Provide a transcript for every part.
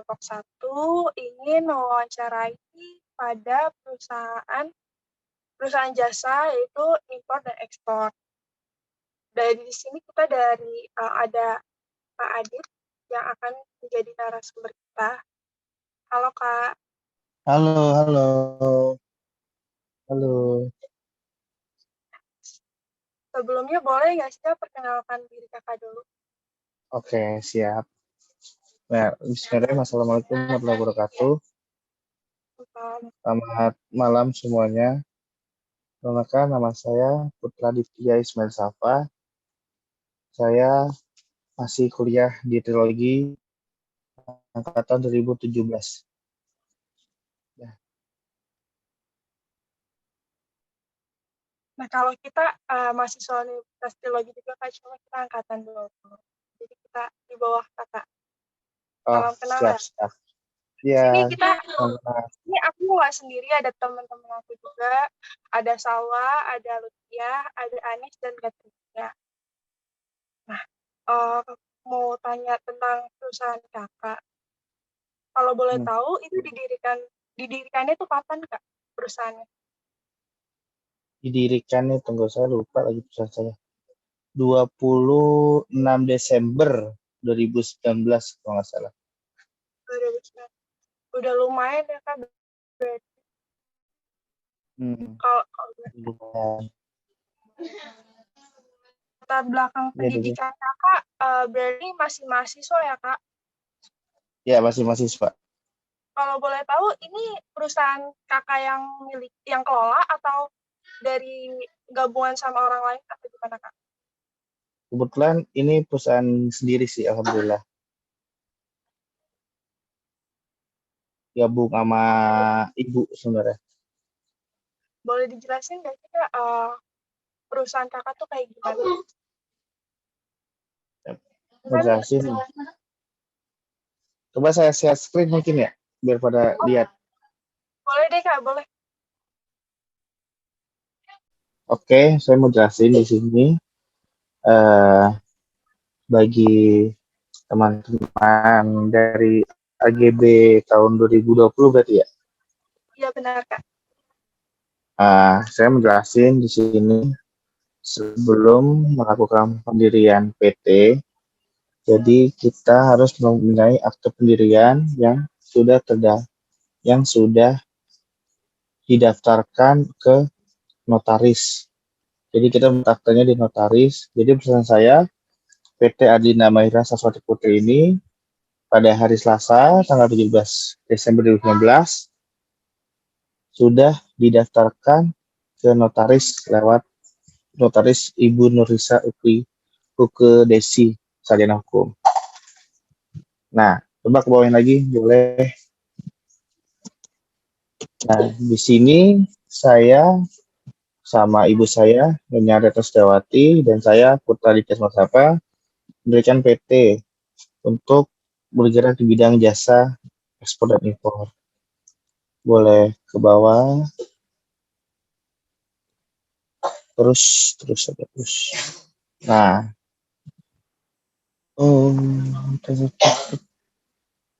kelompok 1 ingin mewawancarai pada perusahaan jasa, yaitu impor dan ekspor. Dari di sini kita ada Kak Adit yang akan menjadi narasumber kita. Halo Kak. Halo, halo. Halo. Sebelumnya boleh nggak sih Kak perkenalkan diri Kakak dulu? Oke, siap. Nah, bismillahirrahmanirrahim. Assalamualaikum warahmatullahi wabarakatuh. Selamat malam semuanya. Perkenalkan, nama saya Putra Ditya Ismail Safa. Saya masih kuliah di Trilogi angkatan 2017. Ya. Nah, kalau kita mahasiswa Universitas Trilogi juga Kak, cuma kita angkatan 20. Jadi kita di bawah Kakak. Salam kenal ya. Siap. Sini Ya. kita, ini aku nggak sendiri, ada teman-teman aku juga. Ada Salwa, ada Lutfiah, ada Anis, dan Katrina. Nah, mau tanya tentang perusahaan Kakak. Kalau boleh tahu, itu didirikannya itu kapan Kak perusahaannya? Didirikannya, tunggu saya lupa lagi perusahaan saya. 26 Desember 2019 kalau nggak salah. Udah lumayan ya Kak. Kalau latar belakang pendidikan Kakak berarti masih mahasiswa ya Kak? Ya, masih mahasiswa. Kalau boleh tahu, ini perusahaan Kakak yang kelola atau dari gabungan sama orang lain atau gimana Kak? Kebetulan ini perusahaan sendiri sih, alhamdulillah. Gabung sama ibu sebenarnya. Boleh dijelasin nggak sih Kak, perusahaan Kakak tuh kayak gimana? Ngejelasin. Coba saya share screen mungkin ya, biar pada lihat. Boleh deh Kak, boleh. Oke, saya mau jelasin di sini. Bagi teman-teman dari AGB tahun 2020 berarti ya? Iya benar Kak. Saya menjelasin di sini sebelum melakukan pendirian PT, jadi kita harus mempunyai akte pendirian yang sudah didaftarkan ke notaris. Jadi kita aktenya di notaris. Jadi perusahaan saya PT Adina Mahira Saswati Putri ini pada hari Selasa tanggal 17 Desember 2019 sudah didaftarkan ke notaris lewat notaris Ibu Nurisa Uke Desi, sarjana hukum. Nah, coba ke bawain lagi, boleh. Nah, di sini saya sama ibu saya, Nyonya Retno Setiawati, dan saya Putra Ditya Ismail Safa, mendirikan PT untuk bergerak di bidang jasa ekspor dan impor. Boleh ke bawah. Terus. Nah,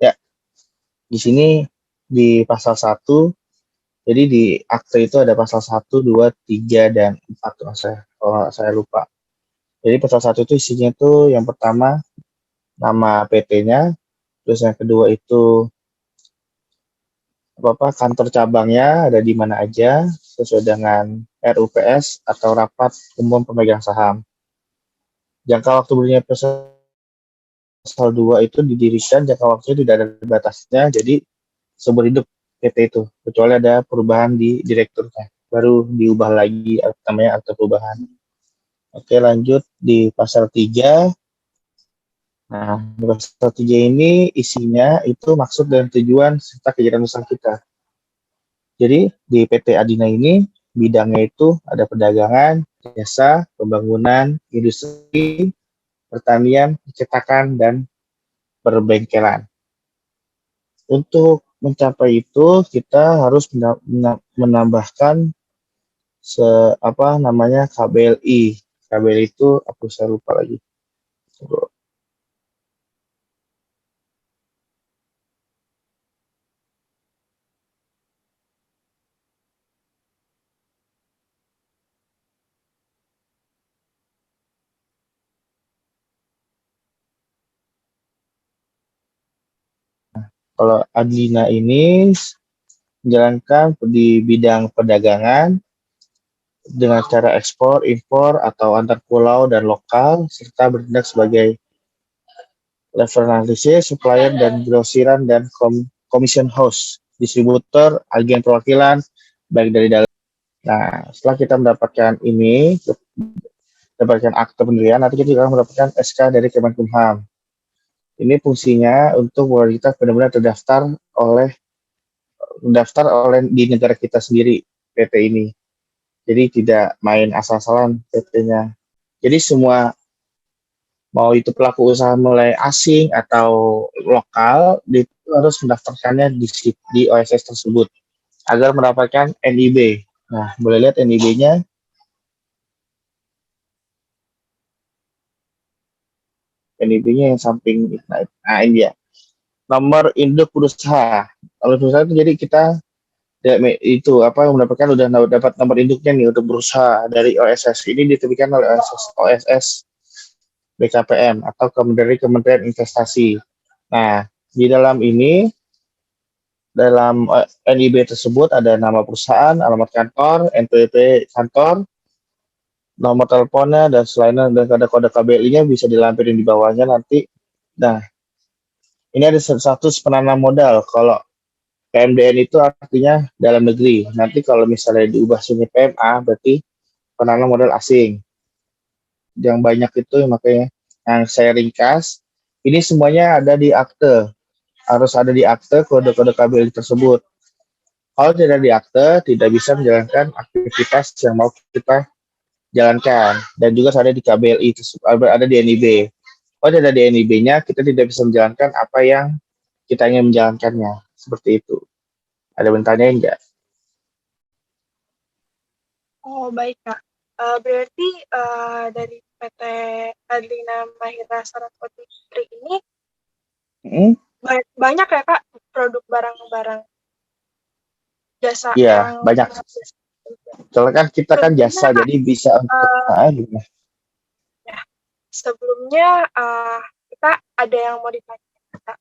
ya, di sini di pasal 1, jadi di akte itu ada pasal 1, 2, 3, dan 4, kalau saya lupa. Jadi pasal 1 itu isinya tuh yang pertama nama PT-nya, terus yang kedua itu kantor cabangnya ada di mana aja sesuai dengan RUPS atau rapat umum pemegang saham. Jangka waktu berdirinya pasal 2 itu didirikan, jangka waktunya tidak ada batasnya, jadi seumur hidup PT itu, kecuali ada perubahan di direkturnya, baru diubah lagi namanya akte perubahan. Oke, lanjut di pasal 3. Nah, di pasal 3 ini isinya itu maksud dan tujuan serta kegiatan usaha kita. Jadi di PT Adina ini bidangnya itu ada perdagangan, jasa, pembangunan, industri, pertanian, percetakan, dan perbengkelan. Untuk mencapai itu kita harus menambahkan KBLI. KBLI itu aku saya lupa lagi. Kalau Adlina ini menjalankan di bidang perdagangan dengan cara ekspor, impor, atau antar pulau dan lokal, serta bertindak sebagai level analisis, supplier, dan grosiran, dan commission house, distributor, agen perwakilan, baik dari dalam. Nah, setelah kita mendapatkan ini, mendapatkan akte pendirian, nanti kita akan mendapatkan SK dari Kemenkumham. Ini fungsinya untuk bahwa kita benar-benar terdaftar oleh di negara kita sendiri PT ini. Jadi tidak main asal-asalan PT-nya. Jadi semua mau itu pelaku usaha mulai asing atau lokal itu harus mendaftarkannya di OSS tersebut agar mendapatkan NIB. Nah, boleh lihat NIB-nya. NIB-nya yang samping. Nah, ini dia. Nomor induk berusaha. Nomor berusaha itu jadi kita itu apa mendapatkan udah dapat nomor induknya nih untuk berusaha dari OSS. Ini diterbitkan oleh OSS BKPM atau dari Kementerian Investasi. Nah, di dalam ini dalam NIB tersebut ada nama perusahaan, alamat kantor, NPWP kantor, nomor teleponnya dan selainnya, dan ada kode KBLI-nya bisa dilampirin di bawahnya nanti. Nah, ini ada status penanam modal. Kalau PMDN itu artinya dalam negeri. Nanti kalau misalnya diubah sebagai PMA berarti penanam modal asing. Yang banyak itu makanya yang saya ringkas, ini semuanya ada di akte. Harus ada di akte kode-kode KBLI tersebut. Kalau tidak di akte, tidak bisa menjalankan aktivitas yang mau kita jalankan. Dan juga ada di KBLI, ada di NIB. Kalau tidak di NIB-nya, kita tidak bisa menjalankan apa yang kita ingin menjalankannya. Seperti itu. Ada yang tanyain nggak? Oh, baik, Kak. Berarti dari PT Adlina Mahira Saraswati Putri ini banyak ya, Kak, produk barang-barang jasa Iya, yang banyak. Soalnya kan kita kan jasa, sebelumnya, jadi bisa untuk gimana? ya, sebelumnya kita ada yang mau ditanya, Kak,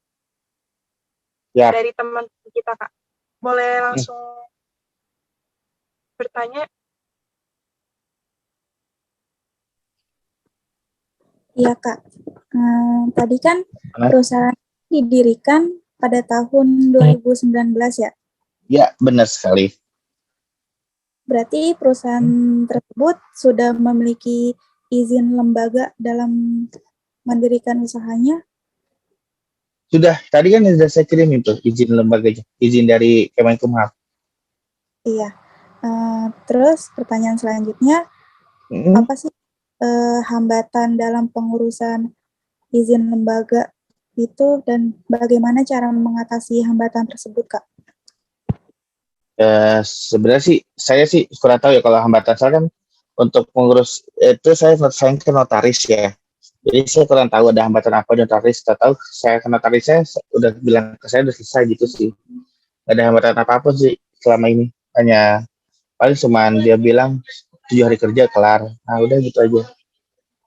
Ya, dari teman kita, Kak. Boleh langsung bertanya? Iya, Kak. Tadi kan perusahaan didirikan pada tahun 2019 ya? Ya, benar sekali. Berarti perusahaan tersebut sudah memiliki izin lembaga dalam mendirikan usahanya? Sudah, tadi kan sudah saya kirim itu izin lembaganya, izin dari Kemenkumham. Iya. Terus pertanyaan selanjutnya, apa sih hambatan dalam pengurusan izin lembaga itu dan bagaimana cara mengatasi hambatan tersebut, Kak? Sebenarnya sih saya sih kurang tahu ya kalau hambatan saya kan untuk mengurus itu saya ke notaris ya. Jadi saya kurang tahu ada hambatan apa di notaris. Saya tahu saya ke notarisnya udah bilang ke saya udah selesai gitu sih. Gak ada hambatan apapun sih selama ini. Hanya paling cuman dia bilang 7 hari kerja kelar. Nah udah gitu aja.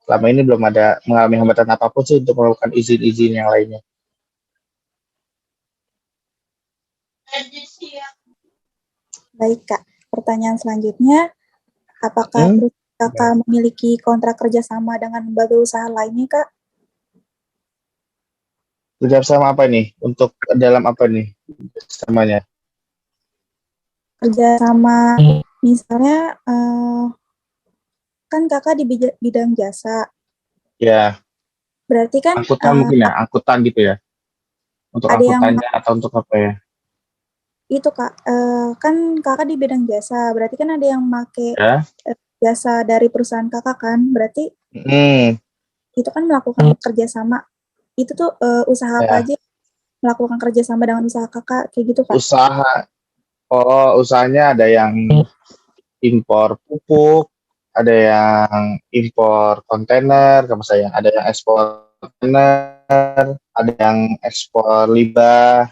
Selama ini belum ada mengalami hambatan apapun sih untuk melakukan izin-izin yang lainnya. Baik, Kak. Pertanyaan selanjutnya, apakah perusahaan Kakak memiliki kontrak kerjasama dengan lembaga usaha lainnya, Kak? Kerjasama apa nih? Untuk dalam apa nih samanya? Kerjasama, misalnya, kan Kakak di bidang jasa. Ya, Berarti kan angkutan mungkin ya, angkutan gitu ya. Untuk ada yang angkutannya atau untuk apa ya? itu, Kak, kan Kakak di bidang jasa, berarti kan ada yang pakai Ya. jasa dari perusahaan Kakak kan, berarti itu kan melakukan kerjasama. Itu tuh usaha apa aja melakukan kerjasama dengan usaha Kakak, kayak gitu, Kak? Usahanya ada yang impor pupuk, ada yang impor kontainer, kamu sayang, ada yang ekspor kontainer, ada yang ekspor limbah.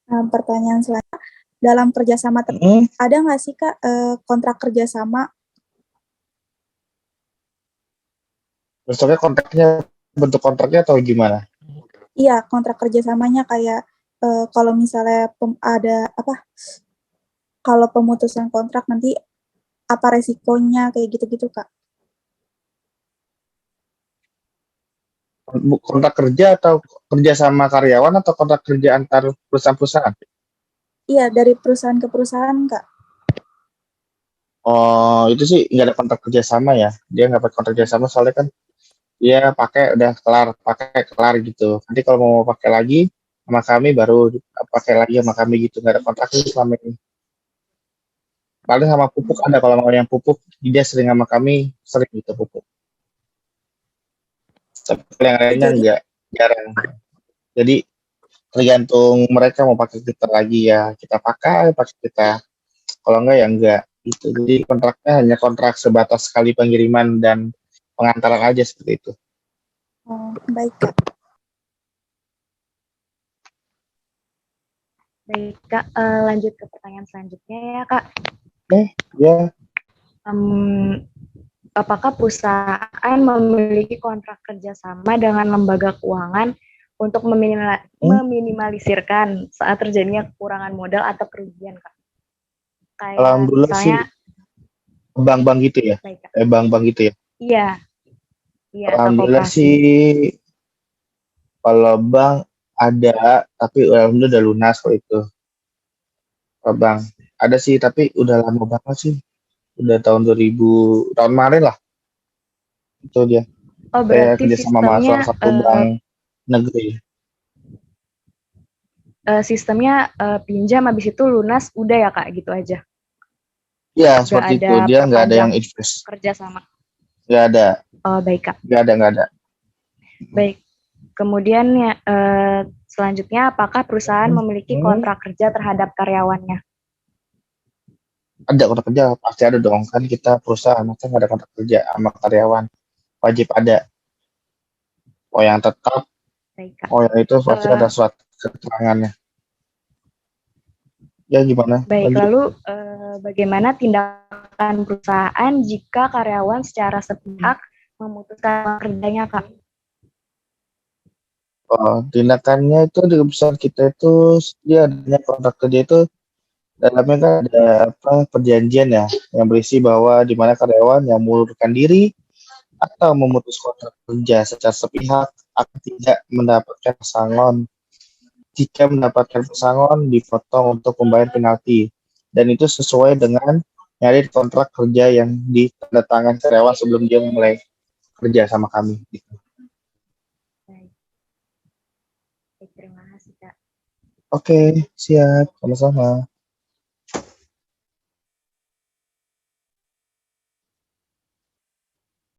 Pertanyaan selanjutnya, dalam kerjasama ada nggak sih, Kak, kontrak kerjasama? Maksudnya bentuk kontraknya atau gimana? Iya, kontrak kerjasamanya kayak kalau misalnya ada apa? Kalau pemutusan kontrak nanti apa resikonya kayak gitu-gitu, Kak? Kontrak kerja atau kerja sama karyawan atau kontrak kerja antar perusahaan-perusahaan? Iya, dari perusahaan ke perusahaan, Kak. Oh, itu sih nggak ada kontrak kerja sama ya. Dia nggak pakai kontrak kerja sama soalnya kan dia pakai kelar gitu. Nanti kalau mau pakai lagi sama kami baru pakai lagi sama kami gitu. Nggak ada kontrak itu selama ini. Paling sama pupuk ada, kalau mau yang pupuk dia sering sama kami, sering gitu pupuk. Tapi yang lainnya Jadi, enggak, jarang. Jadi tergantung mereka mau pakai kita lagi ya kita pakai kita, kalau enggak ya enggak gitu. Jadi kontraknya hanya kontrak sebatas sekali pengiriman dan pengantaran aja seperti itu. oh, baik, Kak. Baik, Kak. Lanjut ke pertanyaan selanjutnya ya, Kak. Ya. Apakah perusahaan memiliki kontrak kerjasama dengan lembaga keuangan untuk meminimalisirkan saat terjadinya kekurangan modal atau kerugian, Kak? Kayak Alhamdulillah misalnya, sih bank-bank gitu ya. baik, Kak. Bank-bank gitu ya. Iya, atau Alhamdulillah koperasi. sih kalau bank ada, tapi alhamdulillah udah lunas kok itu. Kalau bank ada sih, tapi udah lama banget sih. Udah tahun 2000, tahun kemarin lah. Itu dia. Oh, Saya berarti kerja sama salah satu bank negeri. sistemnya pinjam habis itu lunas udah ya, Kak, gitu aja. Iya, seperti itu. Dia nggak ada yang invest. Kerjasama. Nggak ada. Oh, baik, Kak. Nggak ada. Baik. Kemudian ya, selanjutnya apakah perusahaan memiliki kontrak kerja terhadap karyawannya? Ada kontrak kerja, pasti ada dong. Kan kita perusahaan, masa nggak ada kontrak kerja sama karyawan. Wajib ada. Oh yang tetap, Baik, Kak. oh yang itu pasti ada surat keterangannya. Ya gimana? Baik, Lanjut. lalu bagaimana tindakan perusahaan jika karyawan secara sepihak memutuskan kerjanya, Kak? Oh, tindakannya itu di perusahaan kita itu dia adanya kontrak kerja itu dalamnya kan ada perjanjian ya yang berisi bahwa di mana karyawan yang mengundurkan diri atau memutus kontrak kerja secara sepihak akan tidak mendapatkan pesangon. Jika mendapatkan pesangon dipotong untuk membayar penalti, dan itu sesuai dengan nyari kontrak kerja yang ditandatangan karyawan sebelum dia mulai kerja sama kami. Gitu. Baik, terima kasih, Kak. Oke, siap, sama-sama.